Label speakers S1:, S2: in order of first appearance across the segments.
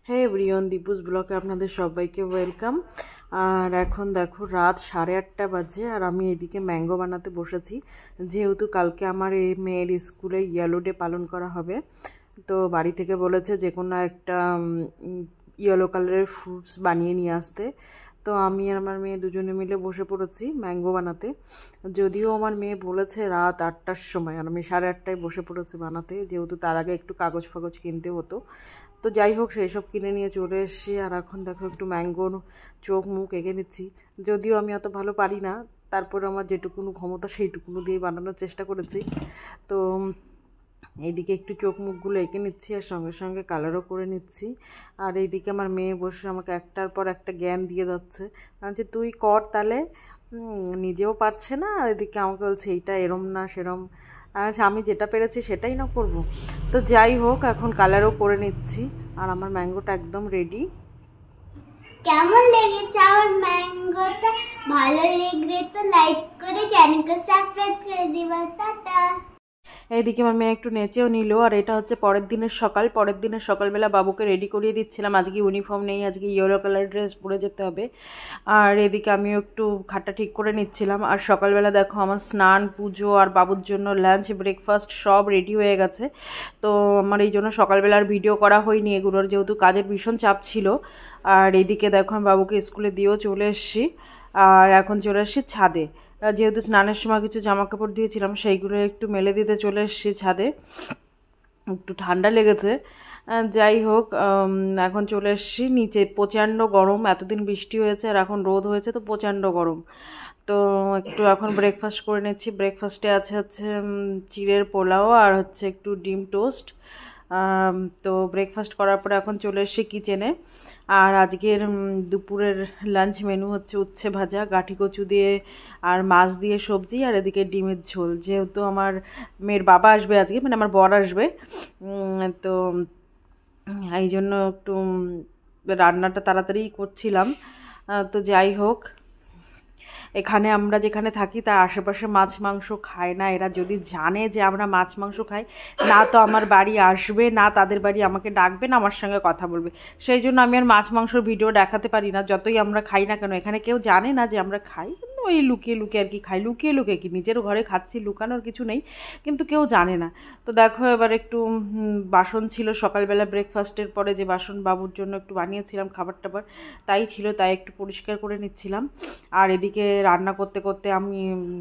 S1: হ্যাঁ এভরিওয়ান, দীপুস ব্লগে আপনাদের সবাইকে ওয়েলকাম। আর এখন দেখো রাত 8:30 বাজে আর আমি এদিকে ম্যাঙ্গো বানাতে বসেছি, যেহেতু কালকে আমার এই মেয়ের স্কুলে ইয়েলো ডে পালন করা হবে। তো বাড়ি থেকে বলেছে যে কোনো একটা ইয়েলো কালারের ফ্রুটস বানিয়ে নিয়ে আসতে। তো আমি আর আমার মেয়ে দুজনে মিলে বসে পড়েছি ম্যাঙ্গো বানাতে। যদিও আমার মেয়ে বলেছে রাত 8টার সময়, আর আমি 8:30টায় বসে পড়েছি বানাতে, যেহেতু তার আগে একটু কাগজ ফাগজ কিনতে হতো। তো যাই হোক, সেই সব কিনে নিয়ে চলে এসেছি। আর এখন দেখো একটু ম্যাঙ্গোর চোখ মুখ এঁকে নিচ্ছি। যদিও আমি অত ভালো পারি না, তারপরে আমার যেটুকুনো ক্ষমতা সেইটুকুনো দিয়ে বানানোর চেষ্টা করেছি। তো এইদিকে একটু চোখ মুখগুলো এঁকে নিচ্ছি আর সঙ্গে সঙ্গে কালারও করে নিচ্ছি। আর এইদিকে আমার মেয়ে বসে আমাকে একটার পর একটা জ্ঞান দিয়ে যাচ্ছে, যে তুই কর তাহলে। নিজেও পারছে না, আর এদিকে আমাকে বলছে এইটা এরম না সেরম। আচ্ছা, আমি যেটা পেরেছি সেটাই না করব। তো যাই হোক, এখন কালারও করে নিচ্ছি আর আমার ম্যাঙ্গোটা একদম রেডি।
S2: কেমন লেগেছে আমার ম্যাঙ্গোটা? ভালো লাগলে তো লাইক করে চ্যানেলকে সাবস্ক্রাইব করে দিবা। টাটা।
S1: এইদিকে আমার মেয়ে একটু নেচেও নিল। আর এটা হচ্ছে পরের দিনের সকালবেলা বাবুকে রেডি করিয়ে দিচ্ছিলাম। আজকে ইউনিফর্ম নেই, আজকে ইয়েলো কালার ড্রেস পরে যেতে হবে। আর এদিকে আমিও একটু খাটটা ঠিক করে নিচ্ছিলাম। আর সকালবেলা দেখো আমার স্নান, পুজো আর বাবুর জন্য লাঞ্চ, ব্রেকফাস্ট সব রেডি হয়ে গেছে। তো আমার এই জন্য সকালবেলার ভিডিও করা হয়নি এগুলোর, যেহেতু কাজের ভীষণ চাপ ছিল। আর এদিকে দেখো আমি বাবুকে স্কুলে দিয়েও চলে এসেছি। আর এখন চলে এসেছি ছাদে, যেহেতু স্নানের সময় কিছু জামা কাপড় দিয়েছিলাম সেইগুলো একটু মেলে দিতে চলে এসেছি ছাদে। একটু ঠান্ডা লেগেছে। যাই হোক, এখন চলে এসেছি নিচে। প্রচণ্ড গরম, এতদিন বৃষ্টি হয়েছে আর এখন রোদ হয়েছে, তো প্রচণ্ড গরম। তো একটু এখন ব্রেকফাস্ট করে নিচ্ছি। ব্রেকফাস্টে হচ্ছে চিড়ের পোলাও আর হচ্ছে একটু ডিম টোস্ট। তো ব্রেকফাস্ট করার পরে এখন চলে এসেছি কিচেনে। আর আজকের দুপুরের লাঞ্চ মেনু হচ্ছে উচ্ছে ভাজা, গাঁঠি কচু দিয়ে আর মাছ দিয়ে সবজি, আর এদিকে ডিমের ঝোল। যেহেতু আমার মেয়ের বাবা আসবে আজকে, মানে আমার বর আসবে, তো এই জন্য একটু রান্নাটা তাড়াতাড়ি করছিলাম। তো যাই হোক, এখানে আমরা যেখানে থাকি তার আশেপাশে মাছ মাংস খায় না। এরা যদি জানে যে আমরা মাছ মাংস খাই, না তো আমার বাড়ি আসবে, না তাদের বাড়ি আমাকে ডাকবে, না আমার সঙ্গে কথা বলবে। সেই জন্য আমি আর মাছ মাংসর ভিডিও দেখাতে পারি না, যতই আমরা খাই না কেন। এখানে কেউ জানে না যে আমরা খাই, ওই লুকিয়ে লুকিয়ে আর কি খাই। লুকিয়ে লুকিয়ে কি, নিজের ঘরে খাচ্ছি, লুকানোর কিছু নেই, কিন্তু কেউ জানে না। তো দেখো এবার একটু বাসন ছিল সকালবেলা ব্রেকফাস্টের পরে, যে বাসন বাবুর জন্য একটু বানিয়েছিলাম খাবার টাবার, তাই ছিল, তাই একটু পরিষ্কার করে নিচ্ছিলাম। আর এদিকে রান্না করতে করতে আমি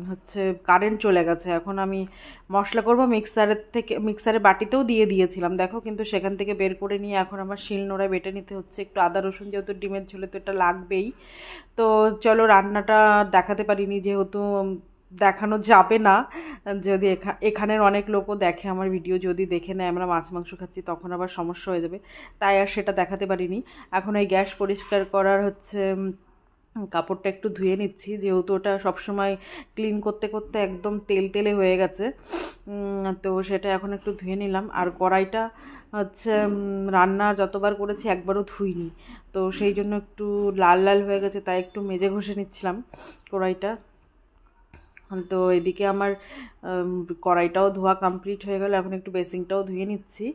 S1: হচ্ছে কারেন্ট চলে গেছে। এখন আমি মশলা করব, মিক্সারে বাটিতেও দিয়ে দিয়েছিলাম দেখো, কিন্তু সেখান থেকে বের করে নিয়ে এখন আমার শিলনোড়ায় বেটে নিতে হচ্ছে। একটু আদা রসুন, যেহেতু ডিমের ঝোলে তো এটা লাগবেই। তো চলো, রান্নাটা দেখাতে পারিনি যেহেতু দেখানো যাবে না। যদি এখানের অনেক লোকও দেখে আমার ভিডিও, যদি দেখে নেয় আমরা মাছ মাংস খাচ্ছি, তখন আবার সমস্যা হয়ে যাবে, তাই আর সেটা দেখাতে পারিনি। এখন এই গ্যাস পরিষ্কার করার হচ্ছে কাপড়টা একটু ধুয়ে নিচ্ছি, যেহেতু ওটা সবসময় ক্লিন করতে করতে একদম তেল তেলে হয়ে গেছে। তো সেটা এখন একটু ধুয়ে নিলাম। আর কড়াইটা হচ্ছে রান্না যতবার করেছি একবারও ধুইনি, তো সেই জন্য একটু লাল লাল হয়ে গেছে, তাই একটু মেজে ঘষে নিচ্ছিলাম কড়াইটা। তো এদিকে আমার কড়াইটাও ধোয়া কমপ্লিট হয়ে গেল, এখন একটু বেসিনটাও ধুয়ে নিচ্ছি।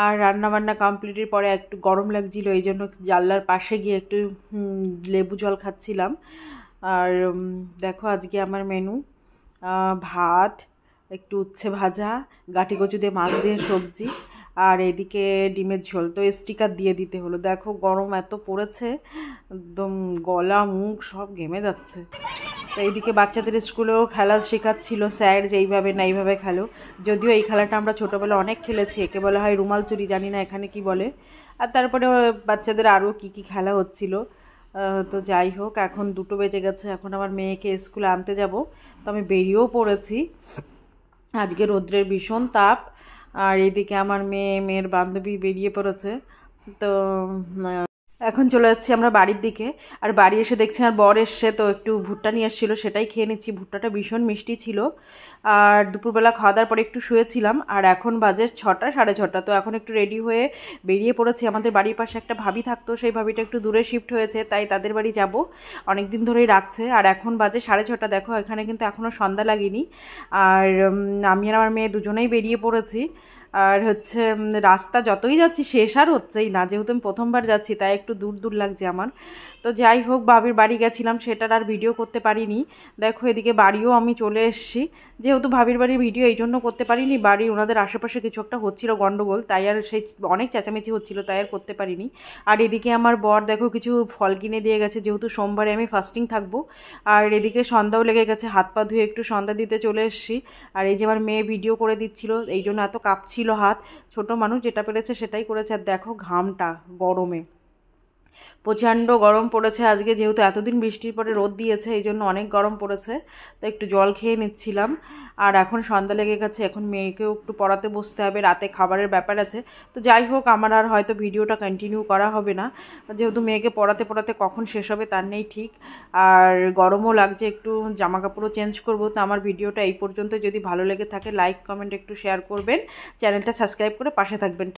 S1: আর রান্নাবান্না কমপ্লিটের পরে একটু গরম লাগছিল, এই জন্য জানলার পাশে গিয়ে একটু লেবু জল খাচ্ছিলাম। আর দেখো আজকে আমার মেনু ভাত, একটু উচ্ছে ভাজা, গাঁঠি কচু দিয়ে মাছ দিয়ে সবজি, আর এদিকে ডিমের ঝোল। তো স্টিকার দিয়ে দিতে হলো, দেখো গরম এত পড়েছে, একদম গলা মুখ সব ঘেমে যাচ্ছে। তো এইদিকে বাচ্চাদের স্কুলেও খেলা শেখাচ্ছিল স্যার, যে এইভাবে না এইভাবে খেলো। যদিও এই খেলাটা আমরা ছোটোবেলা অনেক খেলেছি, একে বলা হয় রুমাল চুরি, জানি না এখানে কি বলে। আর তারপরে বাচ্চাদের আরও কি কি খেলা হচ্ছিল। তো যাই হোক, এখন 2টো বেজে গেছে, এখন আমার মেয়েকে স্কুলে আনতে যাব। তো আমি বেরিয়েও পড়েছি, আজকে রৌদ্রের ভীষণ তাপ। আর এদিকে আমার মেয়ের বান্ধবী বেরিয়ে পড়েছে। তো এখন চলে যাচ্ছি আমরা বাড়ির দিকে। আর বাড়ি এসে দেখছি আর বর এসছে, তো একটু ভুট্টা নিয়ে এসেছিলো, সেটাই খেয়ে নিচ্ছি। ভুট্টাটা ভীষণ মিষ্টি ছিল। আর দুপুরবেলা খাওয়া দাওয়ার পরে একটু শুয়েছিলাম, আর এখন বাজে 6টা 6:30। তো এখন একটু রেডি হয়ে বেরিয়ে পড়েছি। আমাদের বাড়ির পাশে একটা ভাবি থাকতো, সেই ভাবিটা একটু দূরে শিফট হয়েছে, তাই তাদের বাড়ি যাব, অনেক দিন ধরেই রাখছে। আর এখন বাজে 6:30, দেখো এখানে কিন্তু এখনও সন্ধ্যা লাগেনি। আর আমি আর আমার মেয়ে দুজনেই বেরিয়ে পড়েছি। আর হচ্ছে রাস্তা যতই যাচ্ছি শেষ আর হচ্ছেই না, যেহেতু আমি প্রথমবার যাচ্ছি তাই একটু দূর দূর লাগছে আমার। তো যাই হোক, ভাবির বাড়ি গেছিলাম, সেটার আর ভিডিও করতে পারিনি। দেখো এদিকে বাড়িও আমি চলে এসেছি, যেহেতু ভাবির বাড়ির ভিডিও এই জন্য করতে পারিনি, বাড়ি ওনাদের আশেপাশে কিছু একটা হচ্ছিল গন্ডগোল, তাই আর সেই অনেক চেঁচামেচি হচ্ছিল তাই আর করতে পারিনি। আর এদিকে আমার বর দেখো কিছু ফল কিনে দিয়ে গেছে, যেহেতু সোমবারে আমি ফাস্টিং থাকবো। আর এদিকে সন্ধ্যাও লেগে গেছে, হাত পা ধুয়ে একটু সন্ধ্যা দিতে চলে এসেছি। আর এই যে আমার মেয়ে ভিডিও করে দিচ্ছিল, এই জন্য এত কাঁপছিল হাত। ছোট মানুষ যেটা পেরেছে সেটাই করেছে। আর দেখো ঘামটা গরমে, প্রচণ্ড গরম পড়েছে আজকে, যেহেতু এতদিন বৃষ্টির পরে রোদ দিয়েছে এই জন্য অনেক গরম পড়েছে। তো একটু জল খেয়ে নিচ্ছিলাম। আর এখন সন্ধ্যা লেগে গেছে, এখন মেয়েকেও একটু পড়াতে বসতে হবে, রাতে খাবারের ব্যাপার আছে। তো যাই হোক, আমার আর হয়তো ভিডিওটা কন্টিনিউ করা হবে না, যেহেতু মেয়েকে পড়াতে পড়াতে কখন শেষ হবে তার নেই ঠিক। আর গরমও লাগছে, একটু জামা কাপড়ও চেঞ্জ করবো। তো আমার ভিডিওটা এই পর্যন্ত, যদি ভালো লেগে থাকে লাইক কমেন্ট একটু শেয়ার করবেন, চ্যানেলটা সাবস্ক্রাইব করে পাশে থাকবেন।